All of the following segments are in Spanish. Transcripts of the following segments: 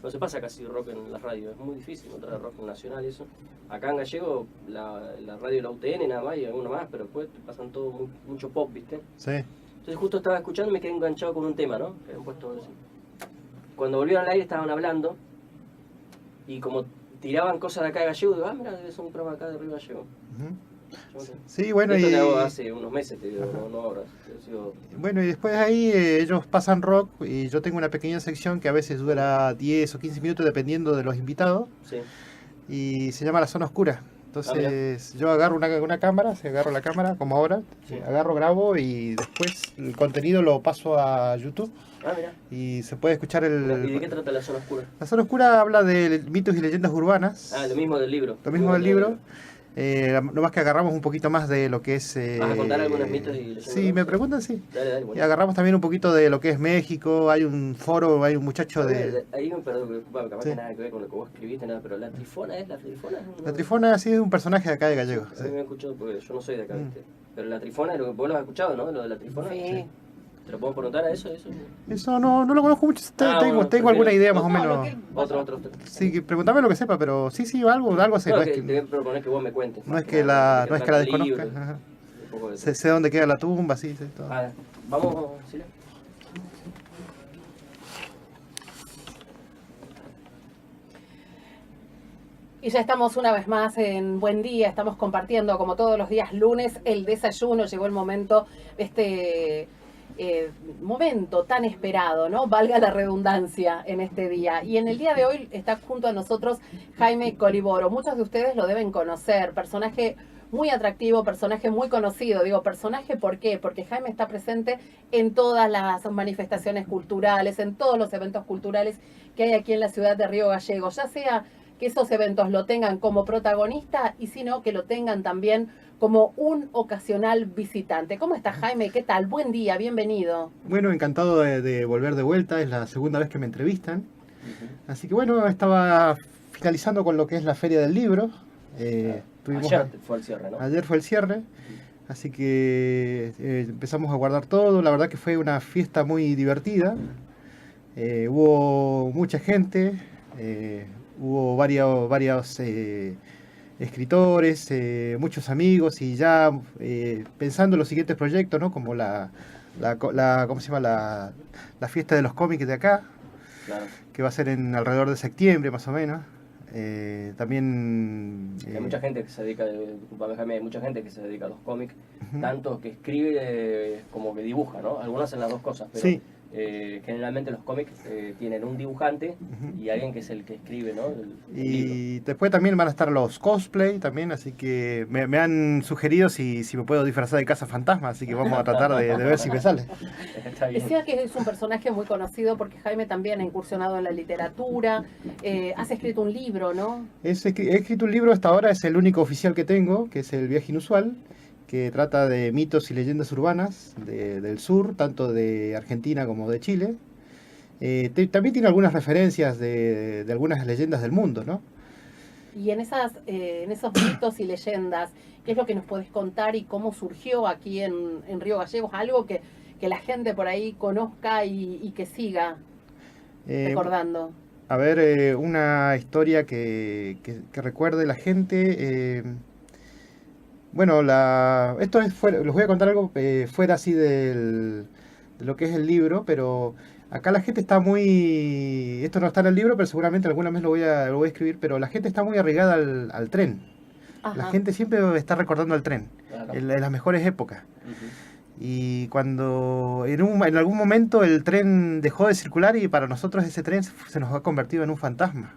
No se pasa casi rock en la radio, es muy difícil encontrar rock nacional y eso. Acá en Gallego, la radio de la UTN nada más y alguno más, pero después te pasan todo mucho pop, ¿viste? Sí. Entonces justo estaba escuchando y me quedé enganchado con un tema, ¿no? Que habían puesto así. Cuando volvieron al aire estaban hablando y como tiraban cosas de acá de Gallego, digo, mira, debe ser un programa acá de Río Gallego. Sí, bueno, esto y te hago hace unos meses, te digo, no ahora. Bueno, y después ahí ellos pasan rock y yo tengo una pequeña sección que a veces dura 10 o 15 minutos dependiendo de los invitados. Sí. Y se llama La Zona Oscura. Entonces yo agarro una cámara, agarro la cámara como ahora, Sí. agarro, grabo y después el contenido lo paso a YouTube. Mira. Y se puede escuchar ¿Y de qué trata La Zona Oscura? La Zona Oscura habla de mitos y leyendas urbanas. Lo mismo del libro. Lo mismo del libro. Nomás que agarramos un poquito más de lo que es... ¿Vas a contar algunos mitos y leyendas? Sí, me preguntan, sí. Dale, bueno. Y agarramos también un poquito de lo que es México. Hay un foro, hay un muchacho de... Ahí me perdón, capaz que nada que ver con lo que vos escribiste, nada, pero la Trifona es la Trifona. La Trifona sí es un personaje de acá de Gallego. Sí. A mí me he escuchado, porque yo no soy de acá, ¿viste? Pero la Trifona, vos lo has escuchado, ¿no? Lo de la Trifona. Sí. ¿Te lo puedo preguntar a eso? Eso no lo conozco mucho. Tengo alguna idea más o menos. Otro. Sí, pregúntame lo que sepa, pero sí, algo sé. No, No que es que, te voy a proponer que vos me cuentes. no es que la desconozca. Ajá. Sé dónde queda la tumba, sí, sé todo. Vamos, Silvia. Y ya estamos una vez más en Buen Día, estamos compartiendo como todos los días lunes el desayuno. Llegó el momento, momento tan esperado, ¿no? Valga la redundancia en este día. Y en el día de hoy está junto a nosotros Jaime Coliboro. Muchos de ustedes lo deben conocer, personaje muy atractivo, personaje muy conocido. Digo, personaje, ¿por qué? Porque Jaime está presente en todas las manifestaciones culturales, en todos los eventos culturales que hay aquí en la ciudad de Río Gallegos, ya sea que esos eventos lo tengan como protagonista y si no, que lo tengan también como un ocasional visitante. ¿Cómo está, Jaime? ¿Qué tal? Buen día, bienvenido. Bueno, encantado de volver de vuelta, es la segunda vez que me entrevistan. Así que bueno, estaba finalizando con lo que es la Feria del Libro. Ayer fue el cierre, ¿no? Ayer fue el cierre, así que empezamos a guardar todo. La verdad que fue una fiesta muy divertida. Hubo mucha gente. Hubo varios escritores, muchos amigos y ya pensando en los siguientes proyectos, ¿no? Como ¿cómo se llama? La fiesta de los cómics de acá, Claro. Que va a ser en alrededor de septiembre más o menos. También... Hay mucha gente que se dedica, disculpame Jaime, hay mucha gente que se dedica a los cómics, tanto que escribe como que dibuja, ¿no? Algunos hacen las dos cosas, pero sí. Generalmente los cómics tienen un dibujante y alguien que es el que escribe, ¿no? El Y libro. después también van a estar los cosplay también, así que me han sugerido si me puedo disfrazar de Casa Fantasma, así que vamos a tratar de ver si me sale. Está bien. Decía que es un personaje muy conocido porque Jaime también ha incursionado en la literatura, has escrito un libro, ¿no? He escrito un libro, hasta ahora es el único oficial que tengo, que es El Viaje Inusual, que trata de mitos y leyendas urbanas del sur, tanto de Argentina como de Chile. También tiene algunas referencias de algunas leyendas del mundo, ¿no? Y en esos mitos y leyendas, ¿qué es lo que nos podés contar y cómo surgió aquí en Río Gallegos? Algo que la gente por ahí conozca y que siga recordando. A ver, una historia que recuerde la gente. Bueno, esto les voy a contar algo fuera así de lo que es el libro, pero acá la gente está muy... Esto no está en el libro, pero seguramente alguna vez lo voy a escribir, pero la gente está muy arraigada al tren. Ajá. La gente siempre está recordando al tren, Claro. en las mejores épocas. Y cuando en algún momento el tren dejó de circular y para nosotros ese tren se nos ha convertido en un fantasma.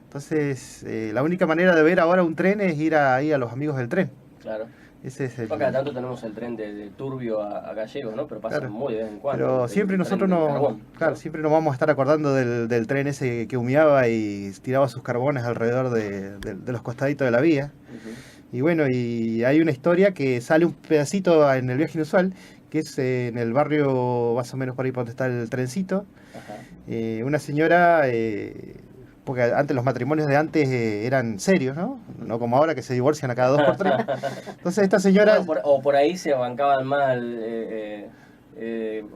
Entonces, la única manera de ver ahora un tren es ir ahí a los amigos del tren. Claro. Ese es Cada tanto tenemos el tren de Turbio a Gallegos, ¿no? Pero pasa Claro. muy de vez en cuando. Pero siempre nosotros siempre nos vamos a estar acordando del tren ese que humeaba y tiraba sus carbones alrededor de los costaditos de la vía. Y bueno, y hay una historia que sale un pedacito en El Viaje Inusual, que es en el barrio más o menos por ahí por donde está el trencito. Ajá. Una señora... porque antes los matrimonios de antes eran serios, ¿no? No como ahora que se divorcian a cada 2 por 3. Entonces esta señora... Bueno, o por ahí se bancaban más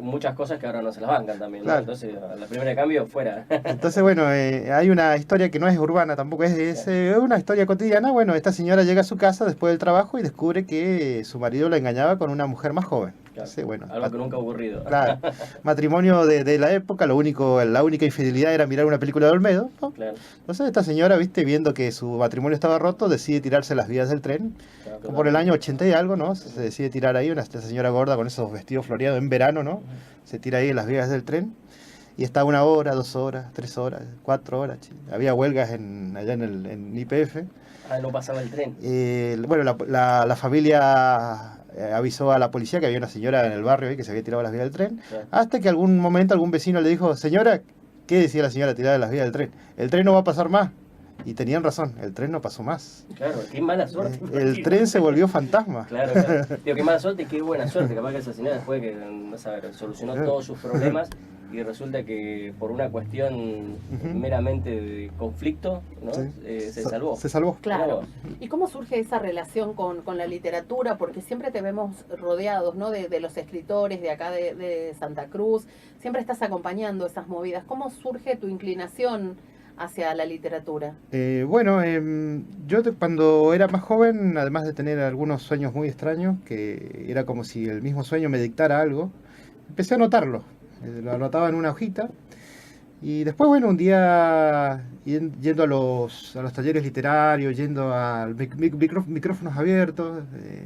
muchas cosas que ahora no se las bancan también, ¿no? Claro. Entonces, a la primera de cambio, fuera. Entonces, bueno, hay una historia que no es urbana tampoco, es una historia cotidiana. Bueno, esta señora llega a su casa después del trabajo y descubre que su marido la engañaba con una mujer más joven. Claro, Entonces, bueno, algo que nunca ha ocurrido. claro, matrimonio de la época, la única infidelidad era mirar una película de Olmedo, ¿no? Claro, Entonces esta señora, viste, viendo que su matrimonio estaba roto, decide tirarse a las vías del tren. claro, Como por el año 80 y algo, ¿no? Se decide tirar ahí, esta señora gorda con esos vestidos floreados en verano, ¿no? Se tira ahí en las vías del tren. Y está 1 hora, 2 horas, 3 horas, 4 horas. Había huelgas allá en YPF. Ah, no pasaba el tren. Bueno, la familia avisó a la policía que había una señora en el barrio ahí que se había tirado a las vías del tren. Claro. Hasta que algún momento algún vecino le dijo, señora, ¿qué decía la señora tirada de las vías del tren? El tren no va a pasar más. Y tenían razón, el tren no pasó más. Claro, qué mala suerte. El tren se volvió fantasma. Claro, claro. Digo, qué mala suerte y qué buena suerte. Capaz que esa señora después que, no sabe, solucionó todos sus problemas y resulta que por una cuestión meramente de conflicto, ¿no? Sí. Se salvó. Se salvó. Claro. ¿Y cómo surge esa relación con la literatura? Porque siempre te vemos rodeados, ¿no? De los escritores de acá de Santa Cruz. Siempre estás acompañando esas movidas. ¿Cómo surge tu inclinación hacia la literatura? Bueno, yo cuando era más joven, además de tener algunos sueños muy extraños, que era como si el mismo sueño me dictara algo, empecé a anotarlo. Lo anotaba en una hojita. Y después, bueno, un día yendo a los talleres literarios, yendo a micrófonos abiertos,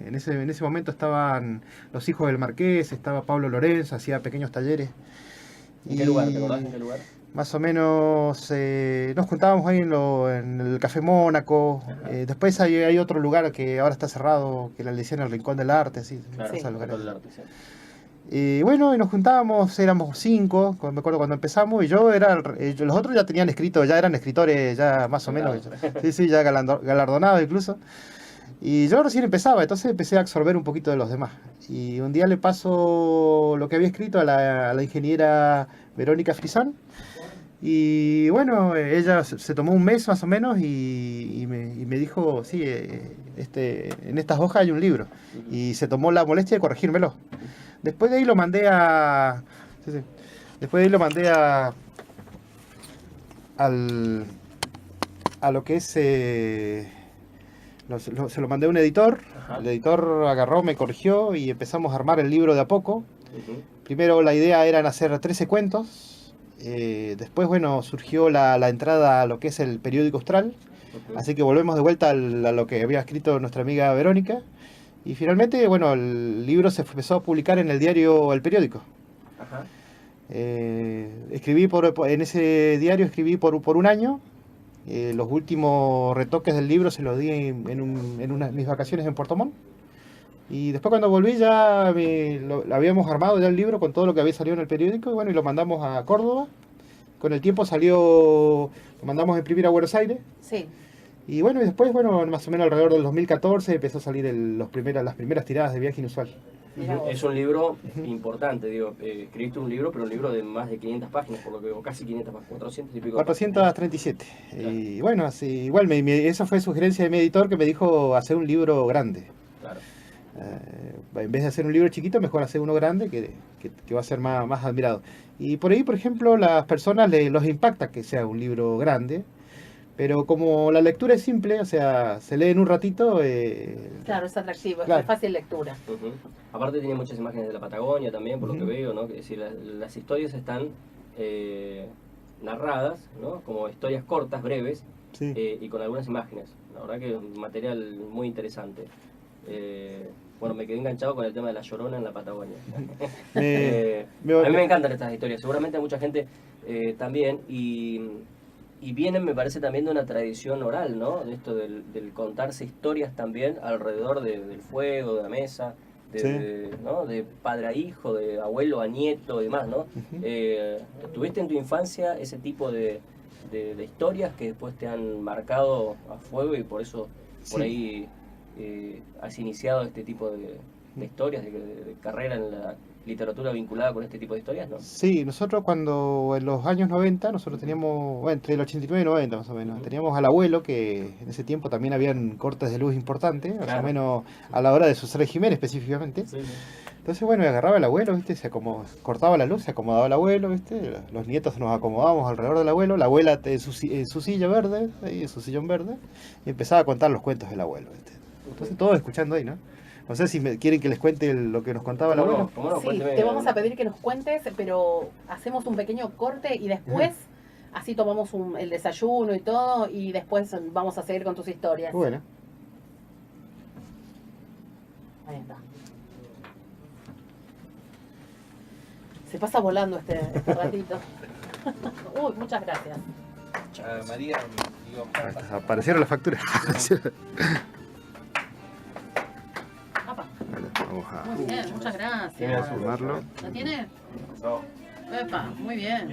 en ese momento estaban los hijos del Marqués, estaba Pablo Lorenzo, hacía pequeños talleres. ¿En qué lugar? ¿Te acordás en qué lugar? Más o menos nos juntábamos ahí en el Café Mónaco. Después hay otro lugar que ahora está cerrado, que le decían el Rincón del Arte, así. Claro, esos lugares. del arte, sí. Y bueno, y nos juntábamos, éramos 5, me acuerdo cuando empezamos, y los otros ya tenían escrito, ya eran escritores, ya más o menos, sí, ya galardonados incluso. Y yo recién empezaba, entonces empecé a absorber un poquito de los demás. Y un día le paso lo que había escrito a la ingeniera Verónica Frisán. Y bueno, ella se tomó un mes más o menos y me dijo, sí, en estas hojas hay un libro. Y se tomó la molestia de corregírmelo. Después de ahí lo mandé a... sí, sí. Después de ahí lo mandé a lo que es... se lo mandé a un editor. Ajá. El editor agarró, me corrigió y empezamos a armar el libro de a poco. Ujú. Primero la idea era hacer 13 cuentos. Después, bueno, surgió la entrada a lo que es el periódico Austral. Ujú. Así que volvemos de vuelta a lo que había escrito nuestra amiga Verónica. Y finalmente, bueno, el libro se empezó a publicar en el diario El Periódico. Ajá. Escribí en ese diario escribí por 1 año. Los últimos retoques del libro se los di en mis vacaciones en Puerto Montt. Y después cuando volví ya habíamos armado ya el libro con todo lo que había salido en el periódico y bueno, y lo mandamos a Córdoba. Con el tiempo lo mandamos a imprimir a Buenos Aires. Sí. Y bueno, y después, bueno, más o menos alrededor del 2014 empezó a salir las primeras tiradas de Viaje Inusual. Mirá vos. Es un libro importante, digo, escribiste un libro, pero un libro de más de 500 páginas, por lo que veo, casi 500 páginas, 400 y pico. 437. Claro. Y bueno, así, igual eso fue sugerencia de mi editor que me dijo hacer un libro grande. Claro. En vez de hacer un libro chiquito, mejor hacer uno grande que va a ser más admirado. Y por ahí, por ejemplo, las personas los impacta que sea un libro grande, pero como la lectura es simple, o sea, se lee en un ratito. Claro, es atractivo, Claro. es de fácil lectura. Ujú. Aparte tiene muchas imágenes de la Patagonia también, por lo que veo, ¿no? Es decir, las historias están narradas, ¿no? Como historias cortas, breves, Sí. y con algunas imágenes. La verdad que es un material muy interesante. Bueno, me quedé enganchado con el tema de la Llorona en la Patagonia. Me- A mí me encantan estas historias, seguramente a mucha gente también, y vienen, me parece, también de una tradición oral, ¿no? De esto del contarse historias también alrededor del fuego, de la mesa, ¿no? De padre a hijo, de abuelo a nieto y demás, ¿no? ¿Tuviste en tu infancia ese tipo de historias que después te han marcado a fuego y por eso por Sí. ahí has iniciado este tipo de historias, de carrera en la literatura vinculada con este tipo de historias, ¿no? Sí, nosotros cuando en los años 90, nosotros teníamos, bueno, entre el 89 y 90 más o menos, teníamos al abuelo que en ese tiempo también habían cortes de luz importantes, más o Claro. menos a la hora de Susana Jiménez específicamente. Sí, sí. Entonces, bueno, agarraba el abuelo, ¿viste? Cortaba la luz, se acomodaba el abuelo, ¿viste? Los nietos nos acomodábamos alrededor del abuelo, la abuela en su silla verde, ahí en su sillón verde, y empezaba a contar los cuentos del abuelo, ¿viste? Entonces todos escuchando ahí, ¿no? No sé si quieren que les cuente lo que nos contaba el ¿Cómo abuelo. no? ¿Cómo no? Sí, Cuénteme. te vamos a pedir que nos cuentes, pero hacemos un pequeño corte y después así tomamos el desayuno y todo y después vamos a seguir con tus historias. Bueno. Ahí está. Se pasa volando este ratito. Uy, muchas gracias. María, digo, Aparecieron las facturas. Apa, Vamos muy bien, muchas gracias. a sumarlo. ¿La tiene? no. Epa, muy bien.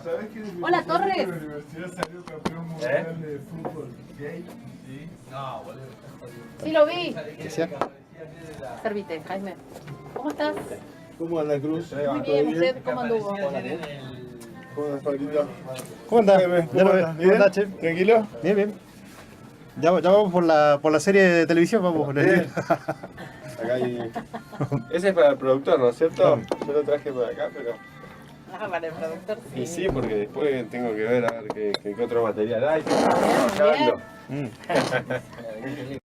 ¿Sabes que Hola, Torres. la universidad salió campeón mundial de fútbol gay? Sí. No, boludo. Sí, lo vi. ¿Qué sea? Servite, Jaime. ¿Cómo estás? ¿Cómo anda Cruz? Muy bien, ¿usted cómo anduvo? ¿Cómo andas, Paquito? ¿Cómo andás? Jaime, Ya lo ves. ¿Bien? ¿Cómo andás, che? ¿Tranquilo? Bien, bien. Ya vamos por la serie de televisión, vamos con el Bien. libro. Acá hay... Ese es para el productor, ¿no es cierto? Yo lo traje por acá, pero... Ah, para el productor, Y sí, porque después tengo que ver a ver qué otro material hay. Bien, Acá bien. ando. Mm.